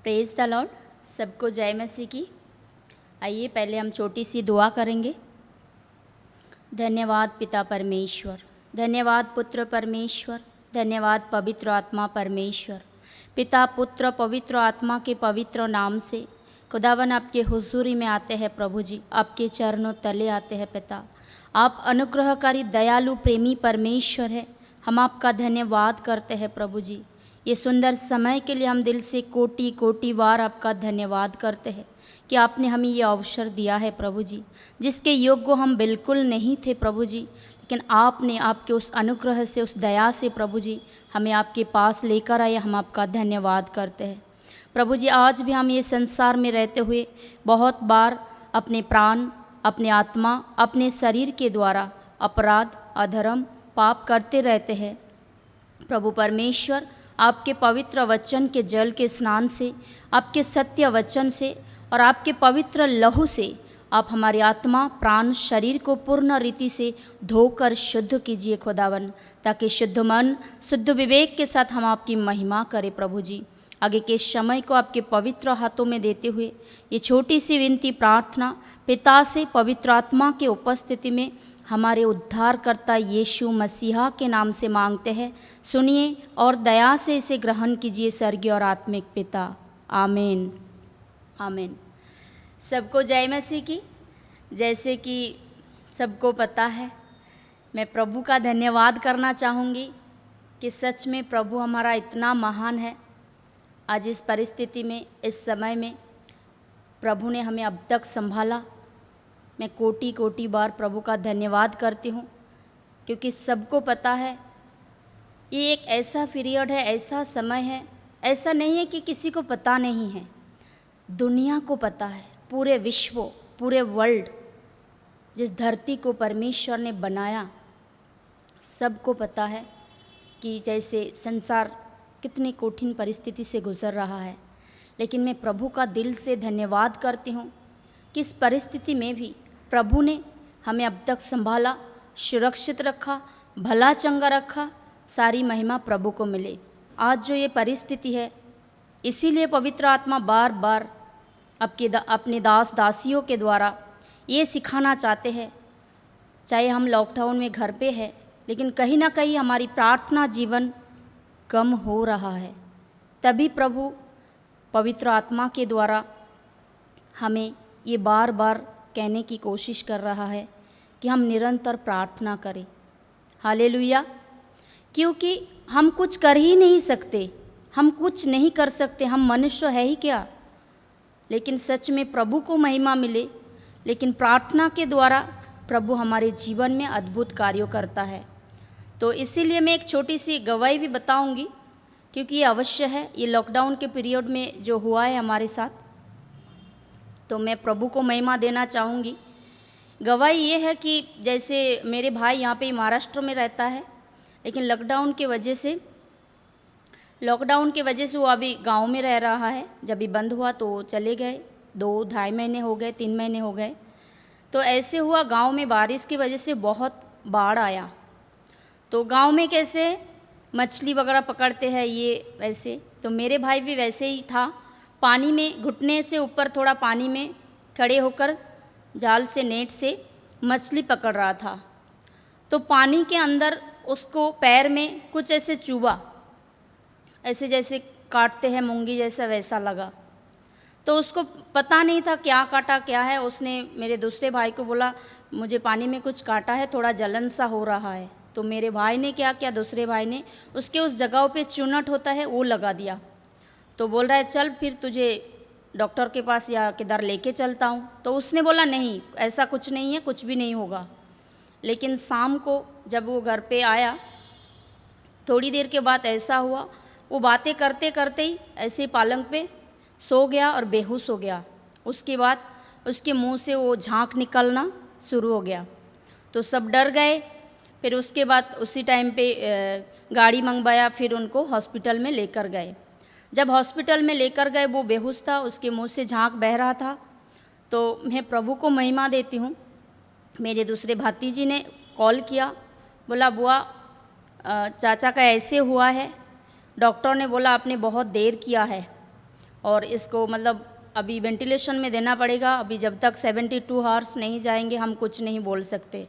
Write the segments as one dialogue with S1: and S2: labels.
S1: Praise the Lord. सबको जय मसीह की। आइए पहले हम छोटी सी दुआ करेंगे। धन्यवाद पिता परमेश्वर, धन्यवाद पुत्र परमेश्वर, धन्यवाद पवित्र आत्मा परमेश्वर। पिता पुत्र पवित्र आत्मा के पवित्र नाम से खुदावन आपके हुजूरी में आते हैं प्रभु जी, आपके चरणों तले आते हैं पिता। आप अनुग्रहकारी दयालु प्रेमी परमेश्वर है। हम आपका धन्यवाद करते हैं प्रभु जी। ये सुंदर समय के लिए हम दिल से कोटि कोटि बार आपका धन्यवाद करते हैं कि आपने हमें ये अवसर दिया है प्रभु जी, जिसके योग्य हम बिल्कुल नहीं थे प्रभु जी, लेकिन आपने आपके उस अनुग्रह से, उस दया से प्रभु जी हमें आपके पास लेकर आए। हम आपका धन्यवाद करते हैं प्रभु जी। आज भी हम ये संसार में रहते हुए बहुत बार अपने प्राण, अपने आत्मा, अपने शरीर के द्वारा अपराध, अधर्म, पाप करते रहते हैं प्रभु परमेश्वर। आपके पवित्र वचन के जल के स्नान से, आपके सत्य वचन से और आपके पवित्र लहू से आप हमारी आत्मा, प्राण, शरीर को पूर्ण रीति से धोकर शुद्ध कीजिए खुदावन, ताकि शुद्ध मन, शुद्ध विवेक के साथ हम आपकी महिमा करें प्रभु जी। आगे के समय को आपके पवित्र हाथों में देते हुए ये छोटी सी विनती प्रार्थना पिता से पवित्र आत्मा के उपस्थिति में हमारे उद्धारकर्ता यीशु मसीहा के नाम से मांगते हैं। सुनिए और दया से इसे ग्रहण कीजिए स्वर्गीय और आत्मिक पिता। आमीन आमीन। सबको जय मसीह की। जैसे कि सबको पता है, मैं प्रभु का धन्यवाद करना चाहूँगी कि सच में प्रभु हमारा इतना महान है। आज इस परिस्थिति में, इस समय में प्रभु ने हमें अब तक संभाला। मैं कोटि कोटि बार प्रभु का धन्यवाद करती हूँ, क्योंकि सबको पता है ये एक ऐसा पीरियड है, ऐसा समय है, ऐसा नहीं है कि किसी को पता नहीं है। दुनिया को पता है, पूरे विश्व, पूरे वर्ल्ड, जिस धरती को परमेश्वर ने बनाया, सबको पता है कि जैसे संसार कितनी कठिन परिस्थिति से गुजर रहा है। लेकिन मैं प्रभु का दिल से धन्यवाद करती हूँ कि इस परिस्थिति में भी प्रभु ने हमें अब तक संभाला, सुरक्षित रखा, भला चंगा रखा। सारी महिमा प्रभु को मिले। आज जो ये परिस्थिति है, इसीलिए पवित्र आत्मा बार बार अपने दास दासियों के द्वारा ये सिखाना चाहते हैं। चाहे हम लॉकडाउन में घर पे हैं, लेकिन कहीं ना कहीं हमारी प्रार्थना जीवन कम हो रहा है। तभी प्रभु पवित्र आत्मा के द्वारा हमें ये बार बार कहने की कोशिश कर रहा है कि हम निरंतर प्रार्थना करें। हालेलुया। क्योंकि हम कुछ कर ही नहीं सकते, हम कुछ नहीं कर सकते, हम मनुष्य है ही क्या। लेकिन सच में प्रभु को महिमा मिले। लेकिन प्रार्थना के द्वारा प्रभु हमारे जीवन में अद्भुत कार्यों करता है। तो इसीलिए मैं एक छोटी सी गवाही भी बताऊंगी, क्योंकि ये अवश्य है। ये लॉकडाउन के पीरियड में जो हुआ है हमारे साथ, तो मैं प्रभु को महिमा देना चाहूँगी। गवाही ये है कि जैसे मेरे भाई यहाँ पे महाराष्ट्र में रहता है, लेकिन लॉकडाउन के वजह से वो अभी गांव में रह रहा है। जब भी बंद हुआ तो चले गए। 2-2.5 महीने हो गए, 3 महीने हो गए। तो ऐसे हुआ, गांव में बारिश की वजह से बहुत बाढ़ आया। तो गांव में कैसे मछली वगैरह पकड़ते हैं ये वैसे, तो मेरे भाई भी वैसे ही था। पानी में घुटने से ऊपर थोड़ा पानी में खड़े होकर जाल से, नेट से मछली पकड़ रहा था। तो पानी के अंदर उसको पैर में कुछ ऐसे चुभा, ऐसे जैसे काटते हैं मूंगी जैसा, वैसा लगा। तो उसको पता नहीं था क्या काटा क्या है। उसने मेरे दूसरे भाई को बोला, मुझे पानी में कुछ काटा है, थोड़ा जलन सा हो रहा है। तो मेरे भाई ने क्या किया, दूसरे भाई ने उसके उस जगह पे चूनट होता है वो लगा दिया। तो बोल रहा है चल फिर तुझे डॉक्टर के पास या किधर लेके चलता हूँ। तो उसने बोला नहीं, ऐसा कुछ नहीं है, कुछ भी नहीं होगा। लेकिन शाम को जब वो घर पे आया, थोड़ी देर के बाद ऐसा हुआ, वो बातें करते करते ही ऐसे पालंग पे सो गया और बेहोश हो गया। उसके बाद उसके मुंह से वो झांक निकलना शुरू हो गया। तो सब डर गए। फिर उसके बाद उसी टाइम पे गाड़ी मंगवाया, फिर उनको हॉस्पिटल में लेकर गए। जब हॉस्पिटल में लेकर गए, वो बेहोश था, उसके मुंह से झांक बह रहा था। तो मैं प्रभु को महिमा देती हूँ। मेरे दूसरे भातीजी ने कॉल किया, बोला बुआ चाचा का ऐसे हुआ है, डॉक्टर ने बोला आपने बहुत देर किया है और इसको मतलब अभी वेंटिलेशन में देना पड़ेगा। अभी जब तक 72 आवर्स नहीं जाएंगे हम कुछ नहीं बोल सकते।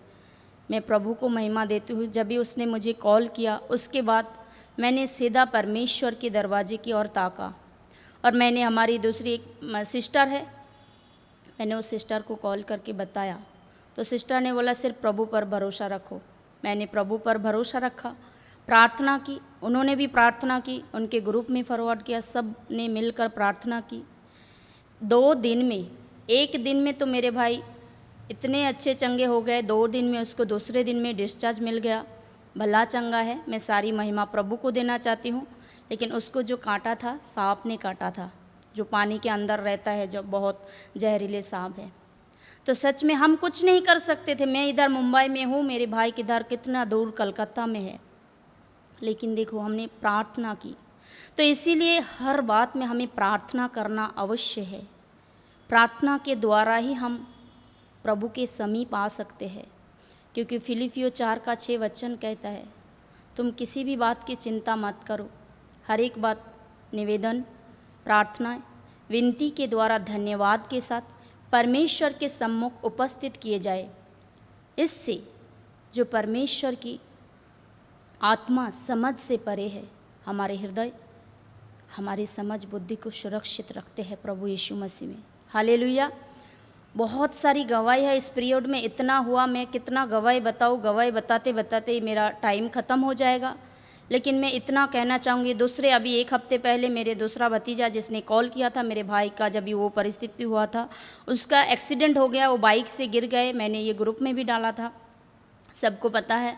S1: मैं प्रभु को महिमा देती हूँ। जब भी उसने मुझे कॉल किया उसके बाद मैंने सीधा परमेश्वर के दरवाजे की ओर ताका और मैंने हमारी दूसरी एक सिस्टर है, मैंने उस सिस्टर को कॉल करके बताया तो सिस्टर ने बोला सिर्फ प्रभु पर भरोसा रखो। मैंने प्रभु पर भरोसा रखा, प्रार्थना की, उन्होंने भी प्रार्थना की, उनके ग्रुप में फॉरवर्ड किया, सब ने मिलकर प्रार्थना की। 2 दिन में, एक दिन में तो मेरे भाई इतने अच्छे चंगे हो गए, 2 दिन में उसको दूसरे दिन में डिस्चार्ज मिल गया। भला चंगा है, मैं सारी महिमा प्रभु को देना चाहती हूँ। लेकिन उसको जो काटा था सांप ने काटा था, जो पानी के अंदर रहता है, जो बहुत जहरीले सांप है। तो सच में हम कुछ नहीं कर सकते थे। मैं इधर मुंबई में हूँ, मेरे भाई किधर कितना दूर कलकत्ता में है, लेकिन देखो हमने प्रार्थना की। तो इसीलिए हर बात में हमें प्रार्थना करना अवश्य है। प्रार्थना के द्वारा ही हम प्रभु के समीप आ सकते हैं, क्योंकि फिलिपियों 4:6 वचन कहता है तुम किसी भी बात की चिंता मत करो, हर एक बात निवेदन, प्रार्थना, विनती के द्वारा धन्यवाद के साथ परमेश्वर के सम्मुख उपस्थित किए जाए। इससे जो परमेश्वर की आत्मा समझ से परे है, हमारे हृदय, हमारी समझ बुद्धि को सुरक्षित रखते हैं प्रभु यीशु मसीह में। हालेलुया। बहुत सारी गवाही है इस पीरियड में, इतना हुआ, मैं कितना गवाही बताऊँ, गवाही बताते बताते मेरा टाइम ख़त्म हो जाएगा। लेकिन मैं इतना कहना चाहूँगी, दूसरे अभी 1 हफ्ते पहले मेरे दूसरा भतीजा जिसने कॉल किया था मेरे भाई का, जब भी वो परिस्थिति हुआ था, उसका एक्सीडेंट हो गया, वो बाइक से गिर गए। मैंने ये ग्रुप में भी डाला था, सबको पता है।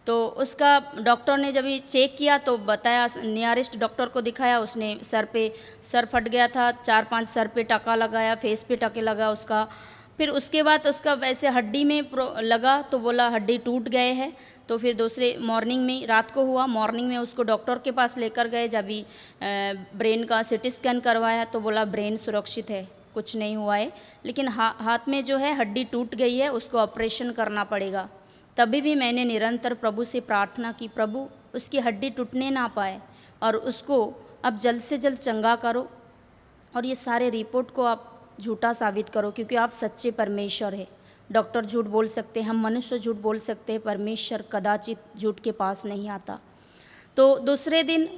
S1: तो उसका डॉक्टर ने जब भी चेक किया तो बताया, नियरेस्ट डॉक्टर को दिखाया, उसने सर फट गया था, 4-5 सर पे टाका लगाया, फेस पे टाके लगा उसका। फिर उसके बाद उसका वैसे हड्डी में लगा तो बोला हड्डी टूट गए हैं। तो फिर दूसरे मॉर्निंग में, रात को हुआ, मॉर्निंग में उसको डॉक्टर के पास लेकर गए। जब भी ब्रेन का CT स्कैन करवाया तो बोला ब्रेन सुरक्षित है, कुछ नहीं हुआ है, लेकिन हाथ में जो है हड्डी टूट गई है, उसको ऑपरेशन करना पड़ेगा। तभी भी मैंने निरंतर प्रभु से प्रार्थना की, प्रभु उसकी हड्डी टूटने ना पाए और उसको अब जल्द से जल्द चंगा करो और ये सारे रिपोर्ट को आप झूठा साबित करो, क्योंकि आप सच्चे परमेश्वर है। डॉक्टर झूठ बोल सकते हैं, हम मनुष्य झूठ बोल सकते हैं, परमेश्वर कदाचित झूठ के पास नहीं आता। तो दूसरे दिन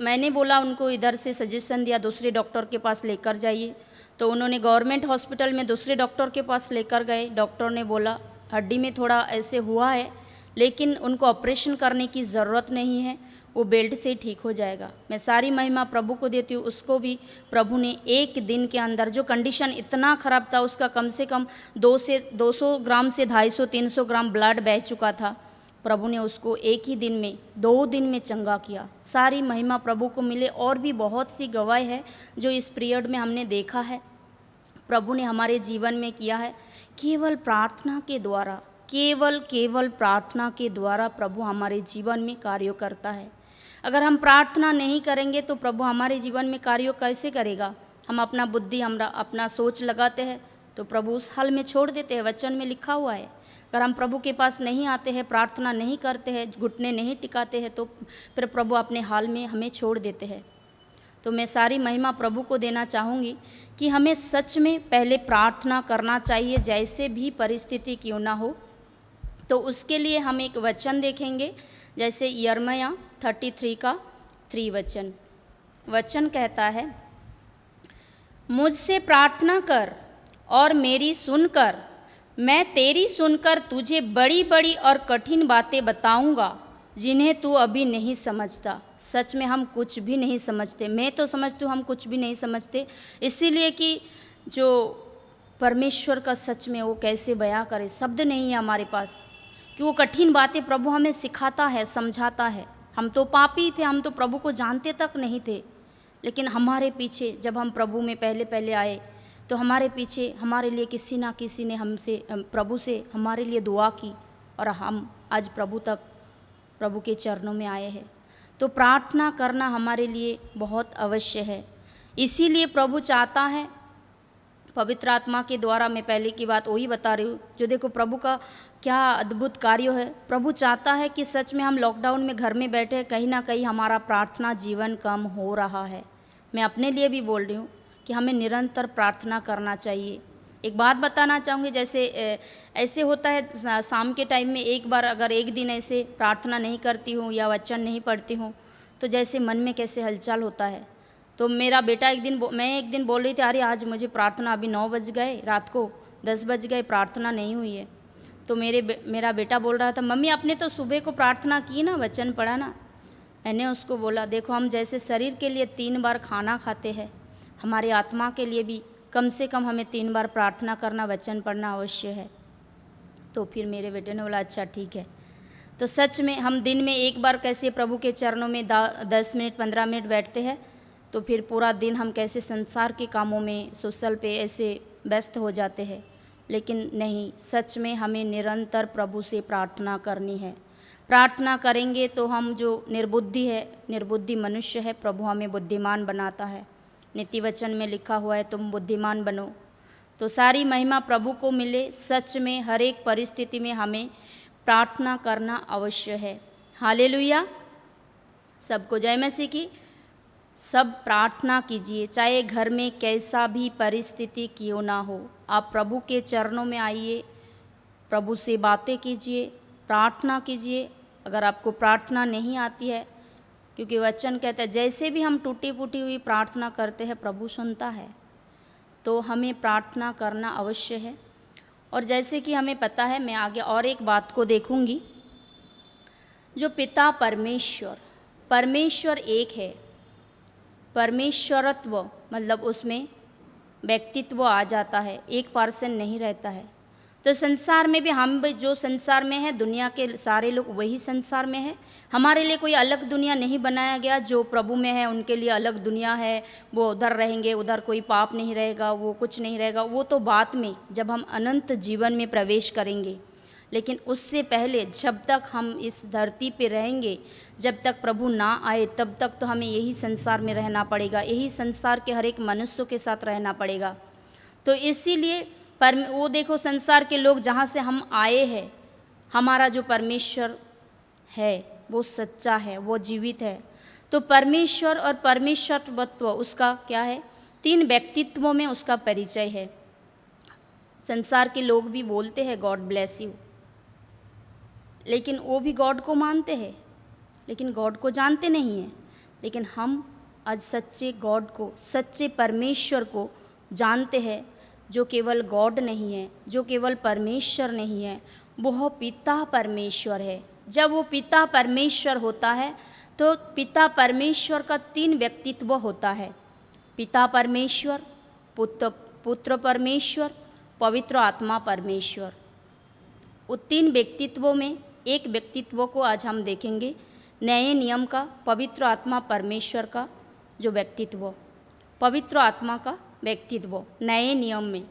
S1: मैंने बोला उनको, इधर से सजेशन दिया दूसरे डॉक्टर के पास लेकर जाइए। तो उन्होंने गवर्नमेंट हॉस्पिटल में दूसरे डॉक्टर के पास लेकर गए। डॉक्टर ने बोला हड्डी में थोड़ा ऐसे हुआ है, लेकिन उनको ऑपरेशन करने की ज़रूरत नहीं है, वो बेल्ट से ठीक हो जाएगा। मैं सारी महिमा प्रभु को देती हूँ। उसको भी प्रभु ने 1 दिन के अंदर, जो कंडीशन इतना ख़राब था, उसका कम से कम 200 ग्राम से 250-300 ग्राम ब्लड बह चुका था, प्रभु ने उसको 1 ही दिन में, 2 दिन में चंगा किया। सारी महिमा प्रभु को मिले। और भी बहुत सी गवाही है जो इस पीरियड में हमने देखा है, प्रभु ने हमारे जीवन में किया है। केवल प्रार्थना के द्वारा, केवल प्रार्थना के द्वारा प्रभु हमारे जीवन में कार्य करता है। अगर हम प्रार्थना नहीं करेंगे तो प्रभु हमारे जीवन में कार्य कैसे करेगा? हम अपना बुद्धि, अपना सोच लगाते हैं तो प्रभु उस हल में छोड़ देते हैं। वचन में लिखा हुआ है, अगर हम प्रभु के पास नहीं आते हैं, प्रार्थना नहीं करते हैं, घुटने नहीं टिकाते हैं, तो फिर प्रभु अपने हाल में हमें छोड़ देते हैं। तो मैं सारी महिमा प्रभु को देना चाहूँगी कि हमें सच में पहले प्रार्थना करना चाहिए, जैसे भी परिस्थिति क्यों ना हो। तो उसके लिए हम एक वचन देखेंगे, जैसे यिर्मयाह 33 का 3 वचन कहता है, मुझसे प्रार्थना कर और मेरी सुनकर, मैं तेरी सुनकर तुझे बड़ी बड़ी और कठिन बातें बताऊंगा जिन्हें तू अभी नहीं समझता। सच में हम कुछ भी नहीं समझते। मैं तो समझती हूँ हम कुछ भी नहीं समझते, इसीलिए कि जो परमेश्वर का सच में वो कैसे बयां करे, शब्द नहीं है हमारे पास कि वो कठिन बातें प्रभु हमें सिखाता है, समझाता है। हम तो पापी थे, हम तो प्रभु को जानते तक नहीं थे, लेकिन हमारे पीछे जब हम प्रभु में पहले आए तो हमारे पीछे हमारे लिए किसी ना किसी ने प्रभु से हमारे लिए दुआ की और हम आज प्रभु के चरणों में आए हैं। तो प्रार्थना करना हमारे लिए बहुत अवश्य है। इसीलिए प्रभु चाहता है, पवित्र आत्मा के द्वारा, मैं पहले की बात वही बता रही हूँ, जो देखो प्रभु का क्या अद्भुत कार्य है। प्रभु चाहता है कि सच में हम लॉकडाउन में घर में बैठे, कहीं ना कहीं हमारा प्रार्थना जीवन कम हो रहा है। मैं अपने लिए भी बोल रही हूँ कि हमें निरंतर प्रार्थना करना चाहिए। एक बात बताना चाहूँगी, जैसे ऐसे होता है शाम के टाइम में एक बार अगर एक दिन ऐसे प्रार्थना नहीं करती हूँ या वचन नहीं पढ़ती हूँ तो जैसे मन में कैसे हलचल होता है। तो मेरा बेटा मैं एक दिन बोल रही थी, अरे आज मुझे प्रार्थना, अभी 9 बज गए, रात को 10 बज गए, प्रार्थना नहीं हुई है। तो मेरा बेटा बोल रहा था, मम्मी आपने तो सुबह को प्रार्थना की ना, वचन पढ़ा ना। मैंने उसको बोला, देखो हम जैसे शरीर के लिए 3 बार खाना खाते हैं, हमारी आत्मा के लिए भी कम से कम हमें 3 बार प्रार्थना करना, वचन पढ़ना अवश्य है। तो फिर मेरे बेटे ने बोला अच्छा ठीक है। तो सच में हम दिन में एक बार कैसे प्रभु के चरणों में 10 मिनट 15 मिनट बैठते हैं, तो फिर पूरा दिन हम कैसे संसार के कामों में, सोशल पे ऐसे व्यस्त हो जाते हैं। लेकिन नहीं, सच में हमें निरंतर प्रभु से प्रार्थना करनी है। प्रार्थना करेंगे तो हम जो निर्बुद्धि मनुष्य है, प्रभु हमें बुद्धिमान बनाता है। नीति वचन में लिखा हुआ है तुम बुद्धिमान बनो। तो सारी महिमा प्रभु को मिले। सच में हर एक परिस्थिति में हमें प्रार्थना करना अवश्य है। हालेलुया। सबको जय मसीह की। सब प्रार्थना कीजिए, चाहे घर में कैसा भी परिस्थिति क्यों ना हो। आप प्रभु के चरणों में आइए, प्रभु से बातें कीजिए, प्रार्थना कीजिए। अगर आपको प्रार्थना नहीं आती है, क्योंकि वचन कहता है जैसे भी हम टूटी फूटी हुई प्रार्थना करते हैं प्रभु सुनता है, तो हमें प्रार्थना करना अवश्य है। और जैसे कि हमें पता है, मैं आगे और एक बात को देखूंगी, जो पिता परमेश्वर एक है। परमेश्वरत्व मतलब उसमें व्यक्तित्व आ जाता है, एक पर्सन नहीं रहता है। तो संसार में भी हम जो संसार में है, दुनिया के सारे लोग वही संसार में है। हमारे लिए कोई अलग दुनिया नहीं बनाया गया। जो प्रभु में है उनके लिए अलग दुनिया है, वो उधर रहेंगे, उधर कोई पाप नहीं रहेगा, वो कुछ नहीं रहेगा। वो तो बाद में जब हम अनंत जीवन में प्रवेश करेंगे। लेकिन उससे पहले जब तक हम इस धरती पे रहेंगे, जब तक प्रभु ना आए, तब तक तो हमें यही संसार में रहना पड़ेगा, यही संसार के हर एक मनुष्य के साथ रहना पड़ेगा। तो इसीलिए वो देखो, संसार के लोग जहाँ से हम आए हैं, हमारा जो परमेश्वर है वो सच्चा है, वो जीवित है। तो परमेश्वर और परमेश्वरत्व उसका क्या है, 3 व्यक्तित्वों में उसका परिचय है। संसार के लोग भी बोलते हैं गॉड ब्लेस यू, लेकिन वो भी गॉड को मानते हैं, लेकिन गॉड को जानते नहीं हैं। लेकिन हम आज सच्चे गॉड को, सच्चे परमेश्वर को जानते हैं, जो केवल गॉड नहीं है, जो केवल परमेश्वर नहीं है, वह पिता परमेश्वर है। जब वो पिता परमेश्वर होता है तो पिता परमेश्वर का 3 व्यक्तित्व होता है। पिता परमेश्वर, पुत्र परमेश्वर, पवित्र आत्मा परमेश्वर। उन 3 व्यक्तित्वों में एक व्यक्तित्व को आज हम देखेंगे, नए नियम का पवित्र आत्मा परमेश्वर का जो व्यक्तित्व, पवित्र आत्मा का व्यक्तित्व नए नियम में,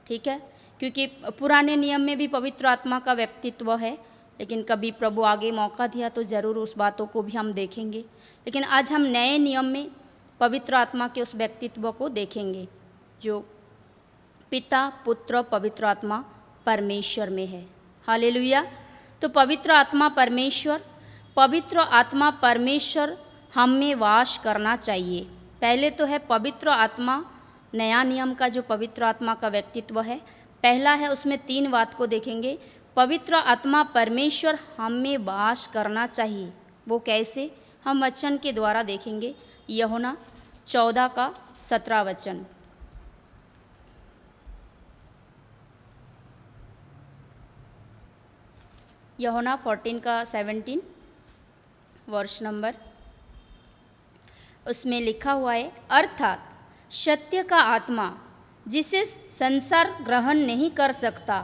S1: ठीक है। क्योंकि पुराने नियम में भी पवित्र आत्मा का व्यक्तित्व है, लेकिन कभी प्रभु आगे मौका दिया तो ज़रूर उस बातों को भी हम देखेंगे। लेकिन आज हम नए नियम में पवित्र आत्मा के उस व्यक्तित्व को देखेंगे जो पिता, पुत्र, पवित्र आत्मा परमेश्वर में है। हालेलुया। तो पवित्र आत्मा परमेश्वर हम में वास करना चाहिए। पहले तो है पवित्र आत्मा, नया नियम का जो पवित्र आत्मा का व्यक्तित्व है, पहला है, उसमें 3 बात को देखेंगे। पवित्र आत्मा परमेश्वर हम में वास करना चाहिए। वो कैसे, हम वचन के द्वारा देखेंगे। यूहन्ना 14 का 17 वचन, यूहन्ना 14 का 17 वर्ष नंबर, उसमें लिखा हुआ है, अर्थात सत्य का आत्मा जिसे संसार ग्रहण नहीं कर सकता,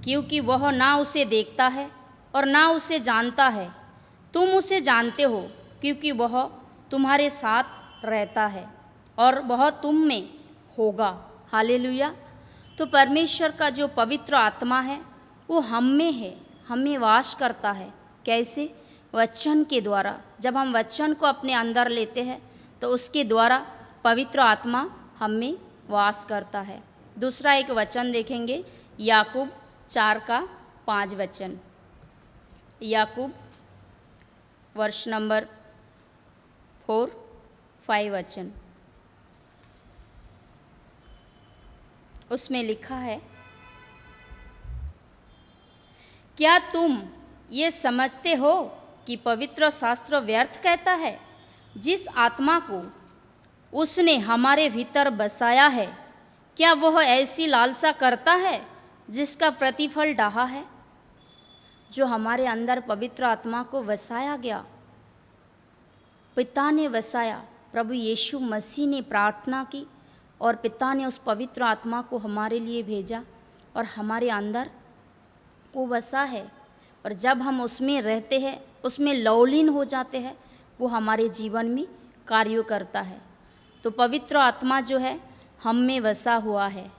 S1: क्योंकि वह ना उसे देखता है और ना उसे जानता है। तुम उसे जानते हो क्योंकि वह तुम्हारे साथ रहता है और वह तुम में होगा। हालेलुया। तो परमेश्वर का जो पवित्र आत्मा है वो हम में है, हमें वास करता है। कैसे, वचन के द्वारा। जब हम वचन को अपने अंदर लेते हैं तो उसके द्वारा पवित्र आत्मा हम में वास करता है। दूसरा एक वचन देखेंगे, याकूब 4 का 5 वचन, याकूब वर्ष नंबर 4-5 वचन। उसमें लिखा है, क्या तुम ये समझते हो कि पवित्र शास्त्र व्यर्थ कहता है? जिस आत्मा को उसने हमारे भीतर बसाया है, क्या वह ऐसी लालसा करता है जिसका प्रतिफल डाहा है? जो हमारे अंदर पवित्र आत्मा को वसाया गया, पिता ने वसाया, प्रभु यीशु मसीह ने प्रार्थना की और पिता ने उस पवित्र आत्मा को हमारे लिए भेजा और हमारे अंदर वो वसा है। और जब हम उसमें रहते हैं, उसमें लवलीन हो जाते हैं, वो हमारे जीवन में कार्य करता है। तो पवित्र आत्मा जो है हम में वसा हुआ है।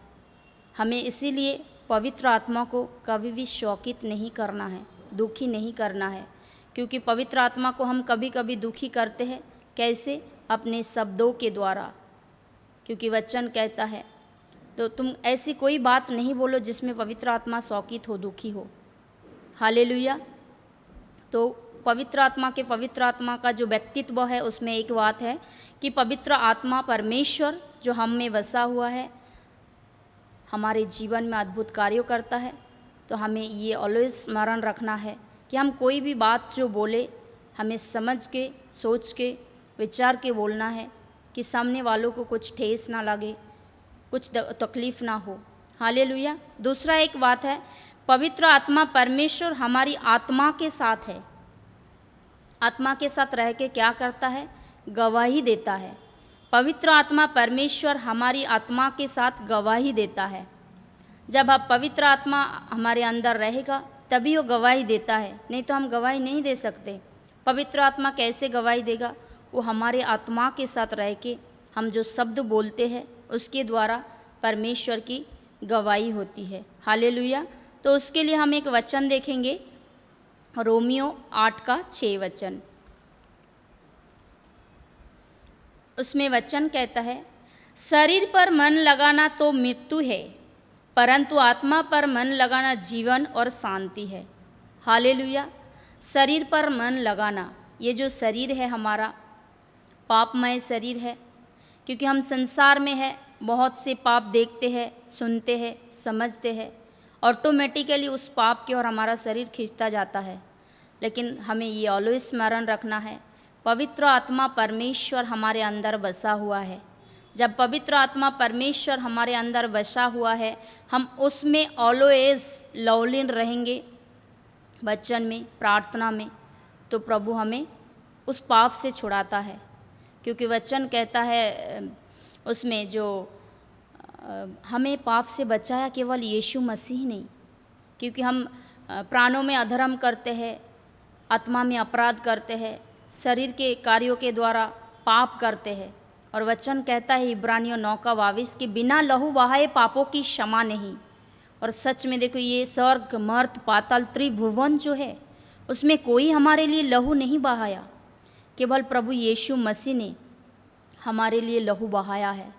S1: हमें इसीलिए पवित्र आत्मा को कभी भी शोकित नहीं करना है, दुखी नहीं करना है, क्योंकि पवित्र आत्मा को हम कभी कभी दुखी करते हैं। कैसे? अपने शब्दों के द्वारा, क्योंकि वचन कहता है, तो तुम ऐसी कोई बात नहीं बोलो जिसमें पवित्र आत्मा शोकित हो, दुखी हो। हालेलुया। तो पवित्र आत्मा का जो व्यक्तित्व है उसमें एक बात है कि पवित्र आत्मा परमेश्वर जो हम में वसा हुआ है हमारे जीवन में अद्भुत कार्य करता है। तो हमें ये ऑलवेज स्मरण रखना है कि हम कोई भी बात जो बोले हमें समझ के, सोच के, विचार के बोलना है कि सामने वालों को कुछ ठेस ना लगे, कुछ तकलीफ़ ना हो। हालेलुया। दूसरा एक बात है, पवित्र आत्मा परमेश्वर हमारी आत्मा के साथ है। आत्मा के साथ रह के क्या करता है? गवाही देता है। पवित्र आत्मा परमेश्वर हमारी आत्मा के साथ गवाही देता है। जब अब पवित्र आत्मा हमारे अंदर रहेगा तभी वो गवाही देता है, नहीं तो हम गवाही नहीं दे सकते। पवित्र आत्मा कैसे गवाही देगा? वो हमारे आत्मा के साथ रह के हम जो शब्द बोलते हैं उसके द्वारा परमेश्वर की गवाही होती है। हालेलुया। तो उसके लिए हम एक वचन देखेंगे, रोमियो 8:6 वचन। उसमें वचन कहता है, शरीर पर मन लगाना तो मृत्यु है, परंतु आत्मा पर मन लगाना जीवन और शांति है। हालेलुया। शरीर पर मन लगाना, ये जो शरीर है हमारा पापमय शरीर है, क्योंकि हम संसार में है, बहुत से पाप देखते हैं, सुनते हैं, समझते हैं, ऑटोमेटिकली उस पाप की ओर हमारा शरीर खींचता जाता है। लेकिन हमें ये ऑलवेज स्मरण रखना है, पवित्र आत्मा परमेश्वर हमारे अंदर बसा हुआ है। जब पवित्र आत्मा परमेश्वर हमारे अंदर बसा हुआ है, हम उसमें ऑलवेज लवलीन रहेंगे, वचन में, प्रार्थना में, तो प्रभु हमें उस पाप से छुड़ाता है। क्योंकि वचन कहता है उसमें जो हमें पाप से बचाया केवल यीशु मसीह नहीं, क्योंकि हम प्राणों में अधर्म करते हैं, आत्मा में अपराध करते हैं, शरीर के कार्यों के द्वारा पाप करते हैं। और वचन कहता है इब्रानियों 9:22 कि बिना लहू बहाए पापों की क्षमा नहीं। और सच में देखो, ये स्वर्ग, मर्त, पाताल, त्रिभुवन जो है उसमें कोई हमारे लिए लहू नहीं बहाया, केवल प्रभु यीशु मसीह ने हमारे लिए लहू बहाया है।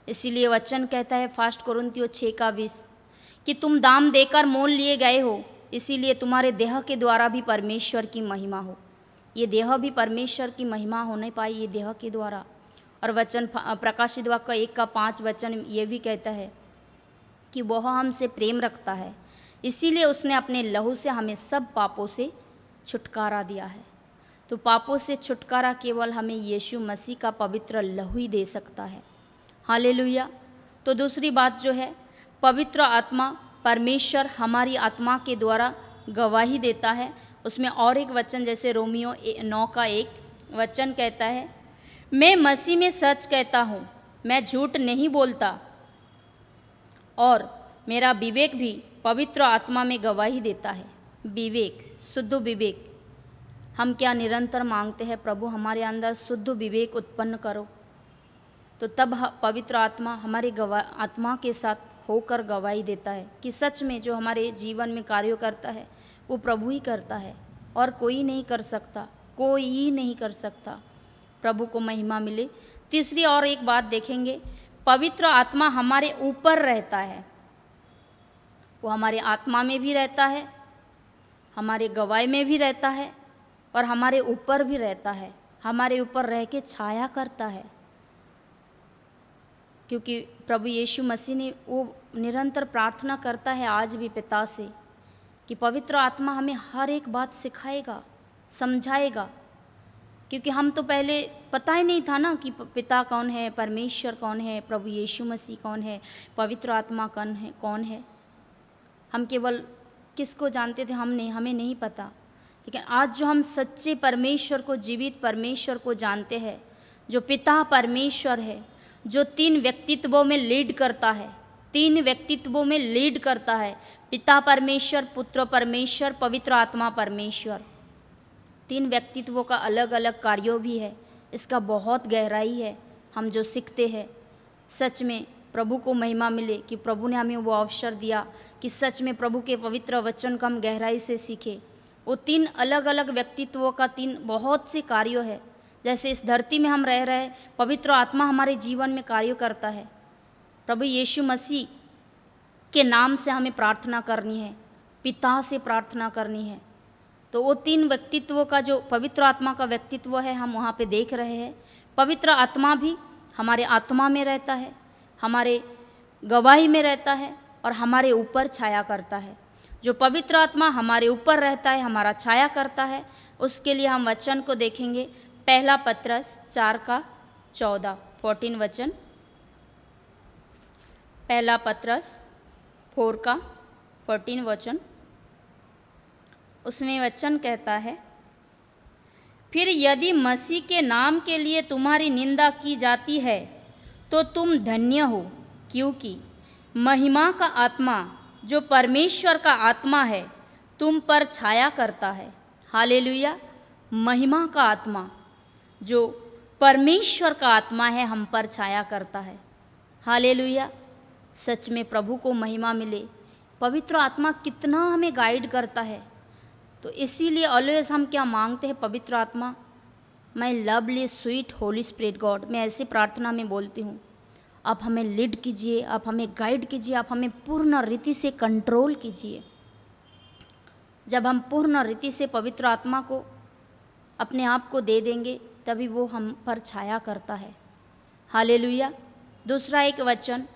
S1: इसीलिए वचन कहता है फर्स्ट कोरिन्थियों 6:20 कि तुम दाम देकर मोल लिए गए हो, इसीलिए तुम्हारे देह के द्वारा भी परमेश्वर की महिमा हो। ये देह भी परमेश्वर की महिमा होने पाई, ये देह के द्वारा। और वचन प्रकाशित वाक्य 1:5 वचन ये भी कहता है कि वह हमसे प्रेम रखता है, इसीलिए उसने अपने लहू से हमें सब पापों से छुटकारा दिया है। तो पापों से छुटकारा केवल हमें यीशु मसीह का पवित्र लहू ही दे सकता है। हालेलुया। तो दूसरी बात जो है, पवित्र आत्मा परमेश्वर हमारी आत्मा के द्वारा गवाही देता है। उसमें और एक वचन जैसे रोमियो 9:1 वचन कहता है, मैं मसीह में सच कहता हूँ, मैं झूठ नहीं बोलता, और मेरा विवेक भी पवित्र आत्मा में गवाही देता है। विवेक, शुद्ध विवेक हम क्या निरंतर मांगते हैं, प्रभु हमारे अंदर शुद्ध विवेक उत्पन्न करो। तो तब पवित्र आत्मा हमारे आत्मा के साथ होकर गवाही देता है कि सच में जो हमारे जीवन में कार्य करता है वो प्रभु ही करता है और कोई नहीं कर सकता, कोई ही नहीं कर सकता। प्रभु को महिमा मिले। तीसरी और एक बात देखेंगे, पवित्र आत्मा हमारे ऊपर रहता है। वो हमारे आत्मा में भी रहता है, हमारे गवाही में भी रहता है और हमारे ऊपर भी रहता है। हमारे ऊपर रह के छाया करता है, क्योंकि प्रभु यीशु मसीह ने वो निरंतर प्रार्थना करता है आज भी पिता से कि पवित्र आत्मा हमें हर एक बात सिखाएगा, समझाएगा। क्योंकि हम तो पहले पता ही नहीं था ना कि पिता कौन है, परमेश्वर कौन है, प्रभु यीशु मसीह कौन है, पवित्र आत्मा कौन है। हम केवल किसको जानते थे, हमें नहीं पता। लेकिन आज जो हम सच्चे परमेश्वर को, जीवित परमेश्वर को जानते हैं, जो पिता परमेश्वर है, जो 3 व्यक्तित्वों में लीड करता है, 3 व्यक्तित्वों में लीड करता है, पिता परमेश्वर, पुत्र परमेश्वर, पवित्र आत्मा परमेश्वर। 3 व्यक्तित्वों का अलग अलग कार्यों भी है। इसका बहुत गहराई है। हम जो सीखते हैं, सच में प्रभु को महिमा मिले कि प्रभु ने हमें वो अवसर दिया कि सच में प्रभु के पवित्र वचन को हम गहराई से सीखे। वो 3 अलग अलग व्यक्तित्वों का 3 बहुत से कार्यों है। जैसे इस धरती में हम रह रहे, पवित्र आत्मा हमारे जीवन में कार्य करता है। प्रभु यीशु मसीह के नाम से हमें प्रार्थना करनी है, पिता से प्रार्थना करनी है। तो वो 3 व्यक्तित्वों का जो पवित्र आत्मा का व्यक्तित्व है, हम वहाँ पे देख रहे हैं। पवित्र आत्मा भी हमारे आत्मा में रहता है, हमारे गवाही में रहता है और हमारे ऊपर छाया करता है। जो पवित्र आत्मा हमारे ऊपर रहता है, हमारा छाया करता है, उसके लिए हम वचन को देखेंगे। पहला पत्रस 4:14 वचन, पहला पत्रस 4:14 वचन। उसमें वचन कहता है, फिर यदि मसीह के नाम के लिए तुम्हारी निंदा की जाती है तो तुम धन्य हो, क्योंकि महिमा का आत्मा जो परमेश्वर का आत्मा है तुम पर छाया करता है। हालेलुया। महिमा का आत्मा जो परमेश्वर का आत्मा है हम पर छाया करता है। हालेलुया। सच में प्रभु को महिमा मिले। पवित्र आत्मा कितना हमें गाइड करता है। तो इसीलिए ऑलवेज हम क्या मांगते हैं, पवित्र आत्मा, मैं lovely sweet Holi spirit God, मैं ऐसी प्रार्थना में बोलती हूँ, आप हमें लीड कीजिए, आप हमें गाइड कीजिए, आप हमें पूर्ण रीति से कंट्रोल कीजिए। जब हम पूर्ण रीति से पवित्र आत्मा को अपने आप को दे देंगे तभी वो हम पर छाया करता है। हालेलुया। दूसरा एक वचन,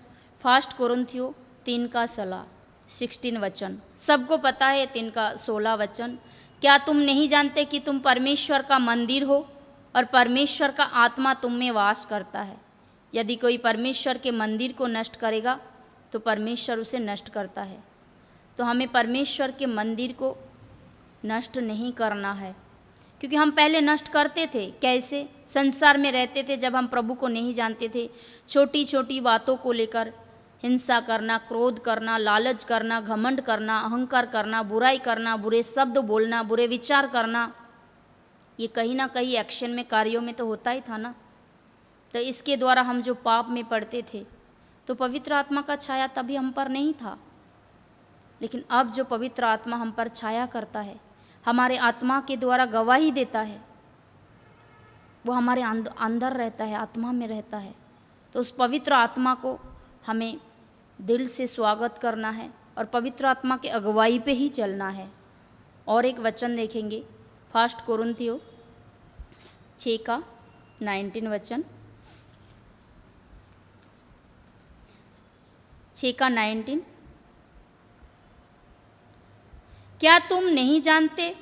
S1: 1 कोरिन्थियों 3:16 वचन, सबको पता है 3:16 वचन। क्या तुम नहीं जानते कि तुम परमेश्वर का मंदिर हो और परमेश्वर का आत्मा तुम में वास करता है। यदि कोई परमेश्वर के मंदिर को नष्ट करेगा तो परमेश्वर उसे नष्ट करता है। तो हमें परमेश्वर के मंदिर को नष्ट नहीं करना है, क्योंकि हम पहले नष्ट करते थे। कैसे? संसार में रहते थे जब हम प्रभु को नहीं जानते थे। छोटी छोटी बातों को लेकर हिंसा करना, क्रोध करना, लालच करना, घमंड करना, अहंकार करना, बुराई करना, बुरे शब्द बोलना, बुरे विचार करना, ये कहीं ना कहीं एक्शन में, कार्यों में तो होता ही था ना। तो इसके द्वारा हम जो पाप में पड़ते थे, तो पवित्र आत्मा का छाया तभी हम पर नहीं था। लेकिन अब जो पवित्र आत्मा हम पर छाया करता है, हमारे आत्मा के द्वारा गवाही देता है, वो हमारे अंदर रहता है, आत्मा में रहता है। तो उस पवित्र आत्मा को हमें दिल से स्वागत करना है और पवित्र आत्मा के अगुवाई पे ही चलना है। और एक वचन देखेंगे, 1 कोरिन्थियों 6:19 वचन, 6:19। क्या तुम नहीं जानते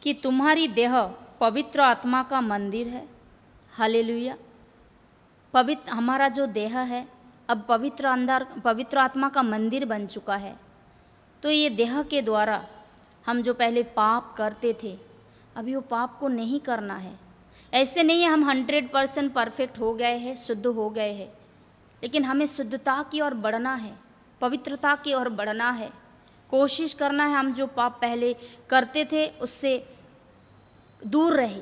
S1: कि तुम्हारी देह पवित्र आत्मा का मंदिर है? हालेलुया। पवित्र हमारा जो देह है अब पवित्र आत्मा का मंदिर बन चुका है। तो ये देह के द्वारा हम जो पहले पाप करते थे, अभी वो पाप को नहीं करना है। ऐसे नहीं है हम 100% परफेक्ट हो गए हैं, शुद्ध हो गए हैं, लेकिन हमें शुद्धता की ओर बढ़ना है, पवित्रता की ओर बढ़ना है। कोशिश करना है हम जो पाप पहले करते थे उससे दूर रहे।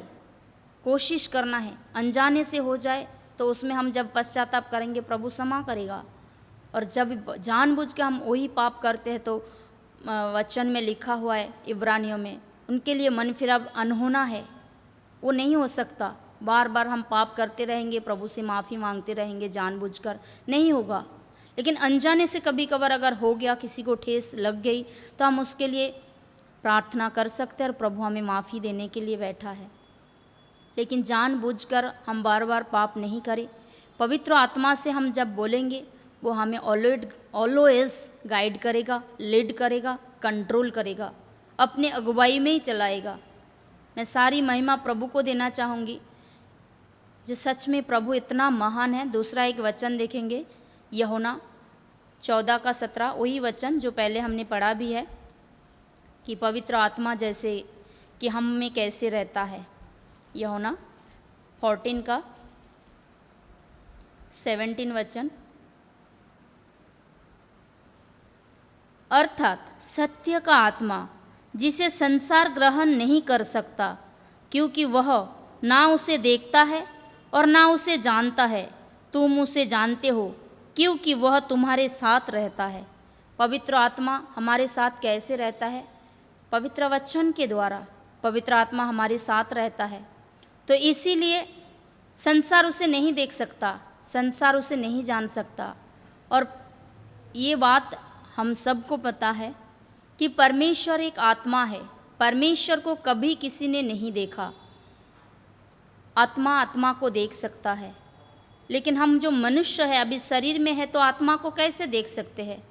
S1: कोशिश करना है, अनजाने से हो जाए तो उसमें हम जब पश्चाताप करेंगे प्रभु क्षमा करेगा। और जब जानबूझ के हम वही पाप करते हैं तो वचन में लिखा हुआ है इब्रानियों में, उनके लिए मन फिराव अनहोना है, वो नहीं हो सकता। बार बार हम पाप करते रहेंगे, प्रभु से माफ़ी मांगते रहेंगे जानबूझकर, नहीं होगा। लेकिन अनजाने से कभी कभार अगर हो गया, किसी को ठेस लग गई, तो हम उसके लिए प्रार्थना कर सकते हैं और प्रभु हमें माफ़ी देने के लिए बैठा है। लेकिन जानबूझकर हम बार बार पाप नहीं करें, पवित्र आत्मा से हम जब बोलेंगे वो हमें ऑलवेज गाइड करेगा, लीड करेगा, कंट्रोल करेगा, अपने अगुवाई में ही चलाएगा। मैं सारी महिमा प्रभु को देना चाहूँगी जो सच में प्रभु इतना महान है। दूसरा एक वचन देखेंगे, यूहन्ना 14:17, वही वचन जो पहले हमने पढ़ा भी है कि पवित्र आत्मा जैसे कि हम में कैसे रहता है। यूहन्ना 14:17 वचन, अर्थात सत्य का आत्मा जिसे संसार ग्रहण नहीं कर सकता, क्योंकि वह ना उसे देखता है और ना उसे जानता है। तुम उसे जानते हो क्योंकि वह तुम्हारे साथ रहता है। पवित्र आत्मा हमारे साथ कैसे रहता है? पवित्र वचन के द्वारा पवित्र आत्मा हमारे साथ रहता है। तो इसीलिए संसार उसे नहीं देख सकता, संसार उसे नहीं जान सकता। और ये बात हम सबको पता है कि परमेश्वर एक आत्मा है। परमेश्वर को कभी किसी ने नहीं देखा। आत्मा आत्मा को देख सकता है, लेकिन हम जो मनुष्य है अभी शरीर में है तो आत्मा को कैसे देख सकते हैं?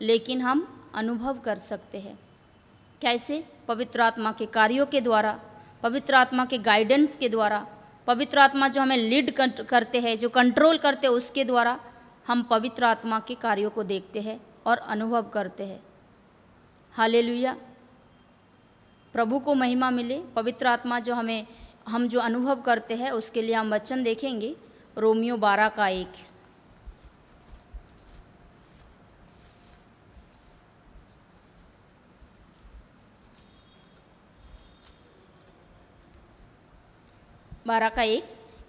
S1: लेकिन हम अनुभव कर सकते हैं। कैसे? पवित्र आत्मा के कार्यों के द्वारा, पवित्र आत्मा के गाइडेंस के द्वारा, पवित्र आत्मा जो हमें लीड करते हैं, जो कंट्रोल करते हैं, उसके द्वारा हम पवित्र आत्मा के कार्यों को देखते हैं और अनुभव करते हैं। हालेलुया, प्रभु को महिमा मिले। पवित्र आत्मा जो हम जो अनुभव करते हैं उसके लिए हम वचन देखेंगे, रोमियो 12:1।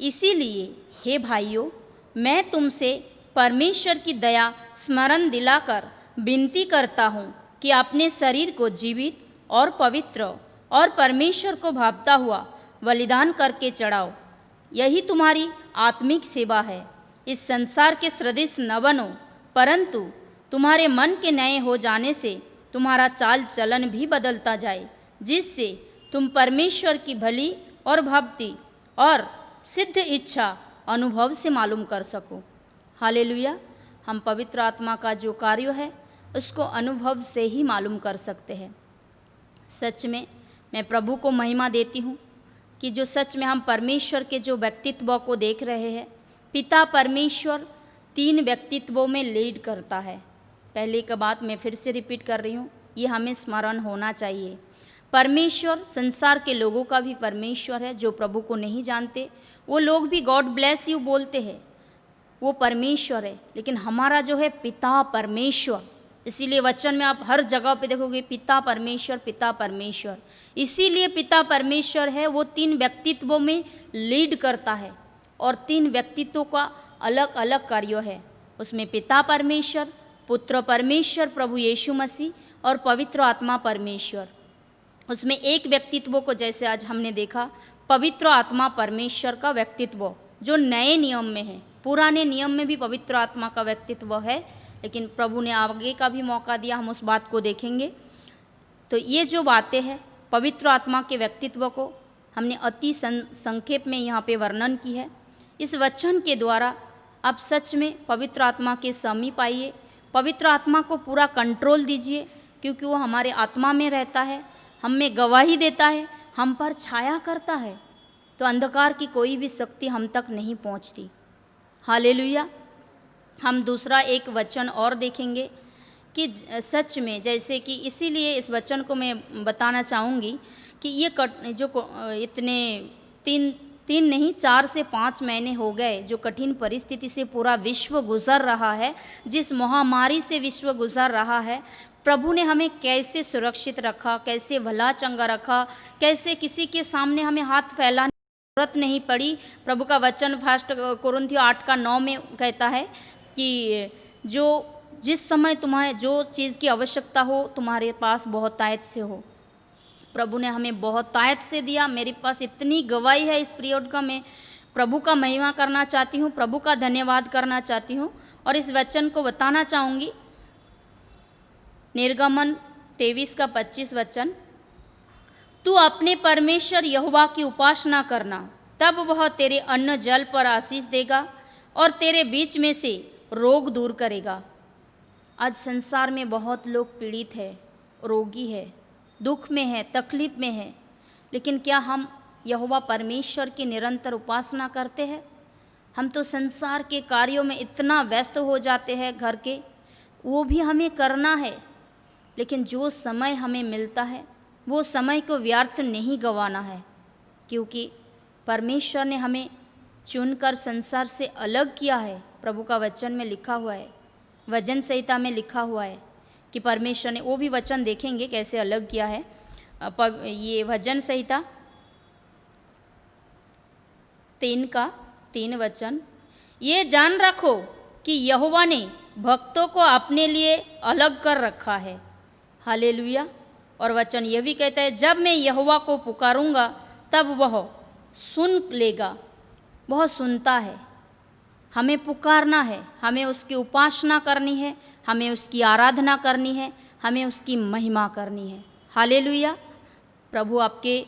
S1: इसीलिए हे भाइयों, मैं तुमसे परमेश्वर की दया स्मरण दिलाकर विनती करता हूँ कि अपने शरीर को जीवित और पवित्र और परमेश्वर को भावता हुआ बलिदान करके चढ़ाओ। यही तुम्हारी आत्मिक सेवा है। इस संसार के सदृश न बनो, परंतु तुम्हारे मन के नए हो जाने से तुम्हारा चाल चलन भी बदलता जाए, जिससे तुम परमेश्वर की भली और भक्ति और सिद्ध इच्छा अनुभव से मालूम कर सको। हालेलुया, हम पवित्र आत्मा का जो कार्य है उसको अनुभव से ही मालूम कर सकते हैं। सच में मैं प्रभु को महिमा देती हूँ कि जो सच में हम परमेश्वर के जो व्यक्तित्व को देख रहे हैं। पिता परमेश्वर 3 व्यक्तित्वों में लीड करता है। पहले की बात मैं फिर से रिपीट कर रही हूँ, ये हमें स्मरण होना चाहिए। परमेश्वर संसार के लोगों का भी परमेश्वर है। जो प्रभु को नहीं जानते वो लोग भी गॉड ब्लेस यू बोलते हैं, वो परमेश्वर है। लेकिन हमारा जो है पिता परमेश्वर, इसीलिए वचन में आप हर जगह पे देखोगे पिता परमेश्वर, पिता परमेश्वर। इसीलिए पिता परमेश्वर है, वो 3 व्यक्तित्वों में लीड करता है और 3 व्यक्तित्वों का अलग अलग कार्य है। उसमें पिता परमेश्वर, पुत्र परमेश्वर प्रभु यीशु मसीह और पवित्र आत्मा परमेश्वर। उसमें एक व्यक्तित्व को जैसे आज हमने देखा, पवित्र आत्मा परमेश्वर का व्यक्तित्व जो नए नियम में है। पुराने नियम में भी पवित्र आत्मा का व्यक्तित्व है, लेकिन प्रभु ने आगे का भी मौका दिया, हम उस बात को देखेंगे। तो ये जो बातें हैं पवित्र आत्मा के व्यक्तित्व को हमने अति संक्षेप में यहाँ पे वर्णन की है। इस वचन के द्वारा आप सच में पवित्र आत्मा के समीप आइए, पवित्र आत्मा को पूरा कंट्रोल दीजिए, क्योंकि वो हमारे आत्मा में रहता है, हम में गवाही देता है, हम पर छाया करता है, तो अंधकार की कोई भी शक्ति हम तक नहीं पहुँचती। हालेलुया। हम दूसरा एक वचन और देखेंगे कि सच में जैसे कि इसीलिए इस वचन को मैं बताना चाहूँगी कि ये जो इतने 4 से 5 महीने हो गए जो कठिन परिस्थिति से पूरा विश्व गुजर रहा है, जिस महामारी से विश्व गुजर रहा है, प्रभु ने हमें कैसे सुरक्षित रखा, कैसे भला चंगा रखा, कैसे किसी के सामने हमें हाथ फैलाने की जरूरत नहीं पड़ी। प्रभु का वचन 1 कोरिन्थियों 8:9 में कहता है कि जिस समय तुम्हें जो चीज़ की आवश्यकता हो तुम्हारे पास बहुतायत से हो। प्रभु ने हमें बहुतायत से दिया। मेरे पास इतनी गवाही है इस पीरियड का, मैं प्रभु का महिमा करना चाहती हूँ, प्रभु का धन्यवाद करना चाहती हूँ और इस वचन को बताना चाहूँगी। निर्गमन 23:25 वचन, तू अपने परमेश्वर यहोवा की उपासना करना, तब वह तेरे अन्न जल पर आशीष देगा और तेरे बीच में से रोग दूर करेगा। आज संसार में बहुत लोग पीड़ित है, रोगी है, दुख में है, तकलीफ में है, लेकिन क्या हम यहोवा परमेश्वर की निरंतर उपासना करते हैं? हम तो संसार के कार्यों में इतना व्यस्त हो जाते हैं घर के, वो भी हमें करना है, लेकिन जो समय हमें मिलता है वो समय को व्यर्थ नहीं गंवाना है, क्योंकि परमेश्वर ने हमें चुनकर संसार से अलग किया है। प्रभु का वचन में लिखा हुआ है, वचन संहिता में लिखा हुआ है कि परमेश्वर ने, वो भी वचन देखेंगे कैसे अलग किया है। ये वचन संहिता 3 वचन, ये जान रखो कि यहोवा ने भक्तों को अपने लिए अलग कर रखा है। हालेलुया। और वचन यह भी कहता है, जब मैं यहोवा को पुकारूंगा तब वह सुन लेगा। वह सुनता है। हमें पुकारना है, हमें उसकी उपासना करनी है, हमें उसकी आराधना करनी है, हमें उसकी महिमा करनी है। हालेलुया। प्रभु आपके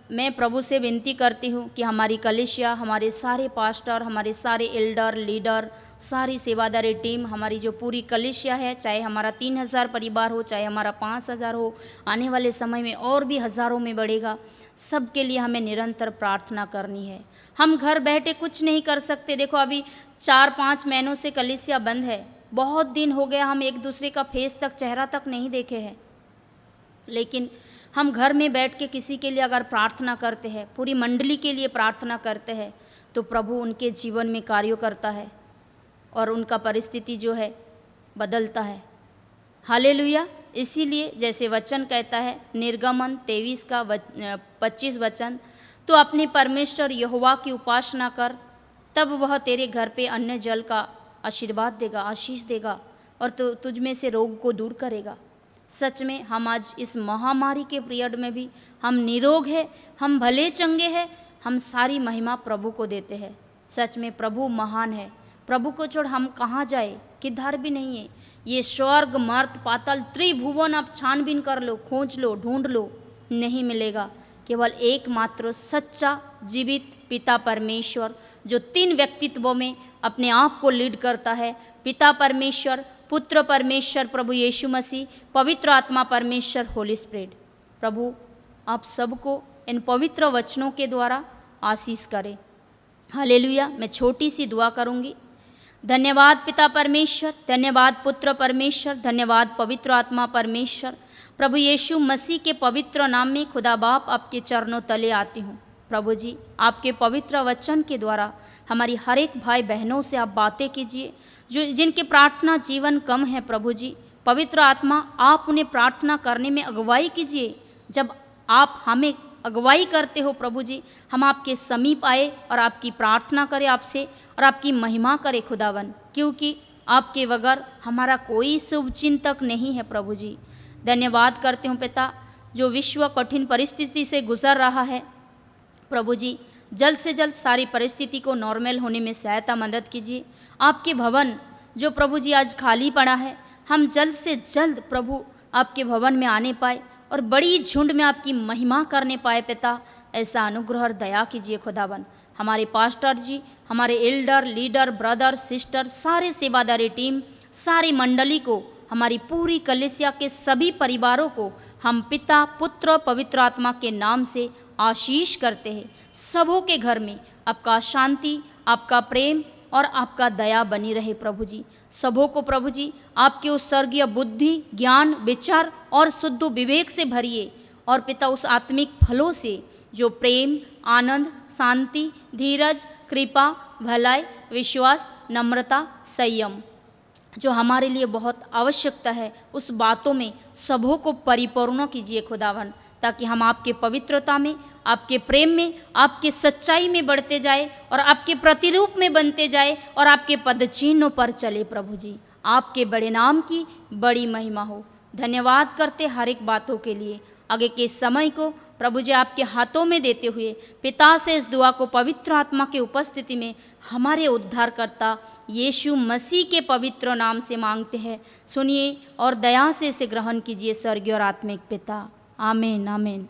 S1: मैं प्रभु से विनती करती हूँ कि हमारी कलीसिया, हमारे सारे पास्टर, हमारे सारे एल्डर, लीडर, सारी सेवादारी टीम, हमारी जो पूरी कलीसिया है, चाहे हमारा 3000 परिवार हो, चाहे हमारा 5000 हो, आने वाले समय में और भी हज़ारों में बढ़ेगा, सबके लिए हमें निरंतर प्रार्थना करनी है। हम घर बैठे कुछ नहीं कर सकते। देखो अभी 4-5 महीनों से कलीसिया बंद है, बहुत दिन हो गया, हम एक दूसरे का फेस तक, चेहरा तक नहीं देखे हैं, लेकिन हम घर में बैठ के किसी के लिए अगर प्रार्थना करते हैं, पूरी मंडली के लिए प्रार्थना करते हैं, तो प्रभु उनके जीवन में कार्य करता है और उनका परिस्थिति जो है बदलता है। हालेलुया। इसीलिए जैसे वचन कहता है, निर्गमन 23 का 25 वचन, तो अपने परमेश्वर यहोवा की उपासना कर, तब वह तेरे घर पे अन्न जल का आशीर्वाद देगा, आशीष देगा, और तो तुझ में से रोग को दूर करेगा। सच में हम आज इस महामारी के पीरियड में भी हम निरोग है, हम भले चंगे हैं, हम सारी महिमा प्रभु को देते हैं। सच में प्रभु महान है। प्रभु को छोड़ हम कहाँ जाए, किधर भी नहीं है। ये स्वर्ग, मर्त, पाताल, त्रिभुवन आप छानबीन कर लो, खोज लो, ढूंढ लो, नहीं मिलेगा। केवल एकमात्र सच्चा जीवित पिता परमेश्वर, जो 3 व्यक्तित्वों में अपने आप को लीड करता है, पिता परमेश्वर, पुत्र परमेश्वर प्रभु यीशु मसीह, पवित्र आत्मा परमेश्वर, होली स्पिरिट। प्रभु आप सबको इन पवित्र वचनों के द्वारा आशीष करें। हालेलुया। मैं छोटी सी दुआ करूंगी। धन्यवाद पिता परमेश्वर, धन्यवाद पुत्र परमेश्वर, धन्यवाद पवित्र आत्मा परमेश्वर। प्रभु यीशु मसीह के पवित्र नाम में खुदा बाप आपके चरणों तले आती हूँ। प्रभु जी, आपके पवित्र वचन के द्वारा हमारी हर एक भाई बहनों से आप बातें कीजिए, जो जिनके प्रार्थना जीवन कम है। प्रभु जी, पवित्र आत्मा आप उन्हें प्रार्थना करने में अगुवाई कीजिए। जब आप हमें अगुवाई करते हो प्रभु जी, हम आपके समीप आए और आपकी प्रार्थना करें आपसे, और आपकी महिमा करें खुदावन, क्योंकि आपके बगैर हमारा कोई शुभचिंतक नहीं है। प्रभु जी, धन्यवाद करते हूँ पिता, जो विश्व कठिन परिस्थिति से गुजर रहा है, प्रभु जी जल्द से जल्द सारी परिस्थिति को नॉर्मल होने में सहायता मदद कीजिए। आपके भवन जो प्रभु जी आज खाली पड़ा है, हम जल्द से जल्द प्रभु आपके भवन में आने पाए और बड़ी झुंड में आपकी महिमा करने पाए पिता, ऐसा अनुग्रह और दया कीजिए खुदावन। हमारे पास्टर जी, हमारे एल्डर, लीडर, ब्रदर, सिस्टर, सारे सेवादारी टीम, सारी मंडली को, हमारी पूरी कलीसिया के सभी परिवारों को हम पिता, पुत्र, पवित्र आत्मा के नाम से आशीष करते हैं। सबों के घर में आपका शांति, आपका प्रेम और आपका दया बनी रहे प्रभु जी। सबों को प्रभु जी आपके उस स्वर्गीय बुद्धि, ज्ञान, विचार और शुद्ध विवेक से भरिए, और पिता उस आत्मिक फलों से जो प्रेम, आनंद, शांति, धीरज, कृपा, भलाई, विश्वास, नम्रता, संयम, जो हमारे लिए बहुत आवश्यकता है, उस बातों में सबों को परिपूर्ण कीजिए खुदावन, ताकि हम आपके पवित्रता में, आपके प्रेम में, आपके सच्चाई में बढ़ते जाए और आपके प्रतिरूप में बनते जाए और आपके पदचिन्हों पर चले प्रभु जी। आपके बड़े नाम की बड़ी महिमा हो। धन्यवाद करते हर एक बातों के लिए। आगे के समय को प्रभु जी आपके हाथों में देते हुए पिता से इस दुआ को पवित्र आत्मा की उपस्थिति में हमारे उद्धारकर्ता यीशु मसीह के पवित्र नाम से मांगते हैं। सुनिए और दया से इसे ग्रहण कीजिए स्वर्गीय और आत्मिक पिता। आमीन, आमीन।